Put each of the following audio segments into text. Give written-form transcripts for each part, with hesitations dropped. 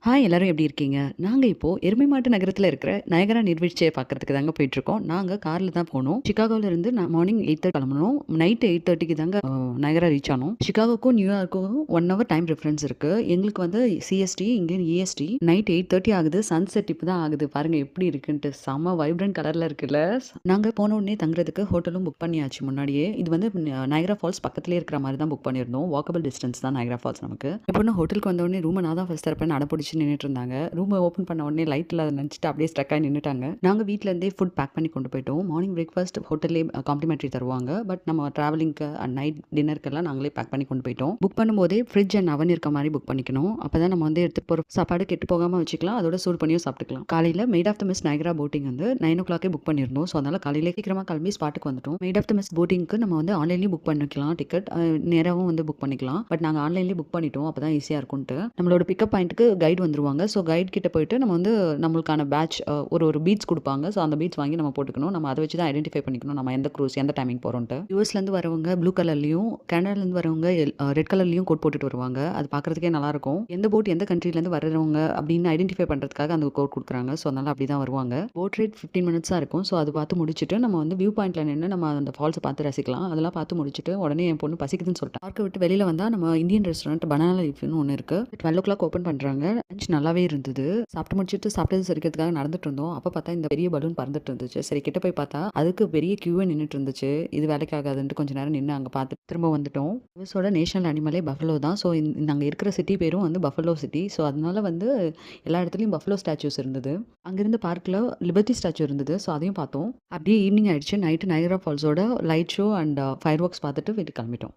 Hi எல்லாரும் எப்படி இருக்கீங்க? நாங்க இப்போ எருமைமாட்டு நகரத்துல இருக்கிற நயகரா நீர்வீழ்ச்சிய பார்க்கறதுக்கு தாங்க போயிட்டுருக்கோம். நாங்க கார்ல தான் போனோம். சிகாகோல இருந்து மார்னிங் 8:30 கிளம்புனோம். நைட் 8:30க்கு தாங்க நயகரா ரீச் ஆனோம். சிகாகோக்கும் நியூயார்க்கும் 1 ஹவர் டைம் டிஃபரன்ஸ் இருக்கு. எங்களுக்கு வந்து சிஎஸ்டி, இங்க இஎஸ்டி. நைட் 8:30 ஆகுது. சன்செட் இப்ப தான் ஆகுது. பாருங்க எப்படி இருக்குன்ட்டு. செம்ம வைப்ரண்ட் கலர்ல இருக்குல்ல. நாங்க போன உடனே தங்குறதுக்கு ஹோட்டலும் புக் பண்ணியாச்சு முன்னாடியே. இது வந்து நயகரா ஃபால்ஸ் பக்கத்திலேயே இருக்கிற மாரி தான் புக் பண்ணியிருந்தோம். வாக்கபிள் டிஸ்டன்ஸ் தான் நயகரா ஃபால்ஸ் நமக்கு. எப்படின்னா ஹோட்டலுக்கு வந்த உடனே ரூம நான் தான் ஃபர்ஸ்ட் திறப்பேன்னு அடம்பிடிச்சு நின்னுட்டு இருந்தாங்க. ரூம ஓப்பன் பண்ண உடனே லைட் இல்லாத நினைச்சுட்டு அப்படியே ஸ்ட்ரக் ஆகி நின்னுட்டாங்க. நாங்க வீட்ல இருந்தே ஃபுட் பேக் பண்ணி கொண்டு போயிட்டோம். மார்னிங் பிரேக்ஃபாஸ்ட் ஹோட்டல்லேயே காம்ப்ளிமெண்டரி தருவாங்க. பட் நம்ம டிராவலிங்க்கு அண்ட் நைட் டின்னருக்கெல்லாம் நாங்களே பேக் பண்ணி கொண்டு போயிட்டோம். புக் பண்ணும்போதே ஃப்ரிட்ஜ் அண்ட் அவன் இருக்க மாதிரி புக் பண்ணிக்கணும். அப்பதான் நம்ம வந்து எடுத்துட்டு போற சாப்பாடு கெட்டு போகாம வச்சுக்கலாம். அதோட சூடு பண்ணியும் சாப்பிட்டுக்கலாம். காலையில Maid of the Mist Niagara boating வந்து 9 o'clock புக் பண்ணியிருந்தோம். ஸோ அதனால காலையில சீக்கிரமா கிளம்பி ஸ்பாட்டுக்கு வந்துட்டோம். மெய்ட் ஆஃப் த மிஸ்ட் போட்டிங்க்கு நம்ம வந்து ஆன்லைன்லேயும் புக் பண்ணிக்கலாம் டிக்கெட். நேராகவும் வந்து புக் பண்ணிக்கலாம். பட் நாங்கள் ஆன்லைன்லேயே புக் பண்ணிட்டோம். அப்பதான் ஈஸியாக இருக்கும்ட்டு. நம்மளோட பிக்கப் பாயிண்ட்டுக்கு கைடு வந்துருவாங்க. ஸோ கைட் கிட்ட போயிட்டு நம்ம வந்து நம்மளுக்கான பேட்ச் ஒரு பீட்ஸ் கொடுப்பாங்க. ஸோ அந்த பீட்ஸ் வாங்கி நம்ம போட்டுக்கணும். நம்ம அதை வச்சு தான் ஐடென்டிஃபை பண்ணிக்கணும் நம்ம எந்த க்ரூஸ் எந்த டைமிங் போகிறோன்ட்டு. யூஎஸ்லேருந்து வரவங்க ப்ளூ கலர்லையும் கனடாலேருந்து வரவங்க ரெட் கலர்லையும் கோட் போட்டுட்டு வருவாங்க. அது பார்க்கறதுக்கே நல்லாயிருக்கும். எந்த போட் எந்த கண்ட்ரிலேருந்து வரவங்க அப்படின்னு ஐடென்டிஃபை பண்ணுறதுக்காக அந்த கோட் கொடுக்குறாங்க. ஸோ அதனால அப்படி தான் வருவாங்க. போட் ரைட் 15 minutes இருக்கும். ஸோ அது பார்த்து முடிச்சுட்டு நம்ம வந்து வியூ பாயிண்ட்ல நின்று நம்ம அந்த ஃபால்ஸை பார்த்து ரசிக்கலாம். அதெல்லாம் பார்த்து முடிச்சுட்டு உடனே என் பொண்ணு பசிக்குதுன்னு சொல்லிட்டு பார்க்க விட்டு வெளியில் வந்தால் நம்ம இந்தியன் ரெஸ்டாரண்ட் பனானா லீஃப்னு ஒன்று இருக்கு. 12 o'clock ஓப்பன் பண்ணுறாங்க. லஞ்ச் நல்லாவே இருந்தது. சாப்பிட்டு முடிச்சுட்டு சாப்பிட்டது சரிக்கிறதுக்காக நடந்துட்டு இருந்தோம். அப்போ பார்த்தா இந்த பெரிய பலூன் பறந்துட்டு இருந்துச்சு. சரி கிட்ட போய் பார்த்தா அதுக்கு பெரிய கியூவே நின்றுட்டு இருந்துச்சு. இது வேலைக்கு ஆகாதுன்ட்டு கொஞ்ச நேரம் நின்று அங்கே பார்த்து திரும்ப வந்துட்டோம். யூஎஸோட நேஷனல் அனிமலே பஃபலோ தான். ஸோ நாங்கள் இருக்கிற சிட்டி பேரும் வந்து பஃபலோ சிட்டி. ஸோ அதனால வந்து எல்லா இடத்துலையும் பஃபலோ ஸ்டாச்சூஸ் இருந்தது. அங்கிருந்து பார்க்கில் லிபர்ட்டி ஸ்டாச்சு இருந்தது. ஸோ அதையும் பார்த்தோம். அப்படியே ஈவினிங் ஆயிடுச்சு. நைட்டு நயகரா ஃபால்ஸோட light show and fireworks பார்த்துட்டு வீட்டுக்கு கிளம்பிட்டோம்.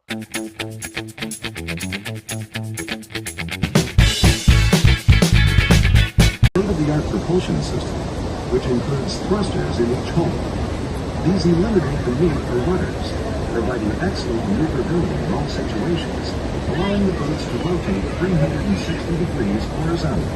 State-of-the-art propulsion system, which includes thrusters in each hull. These eliminate the need for rudders, providing excellent maneuverability in all situations, allowing the boats to rotate 360 degrees horizontally.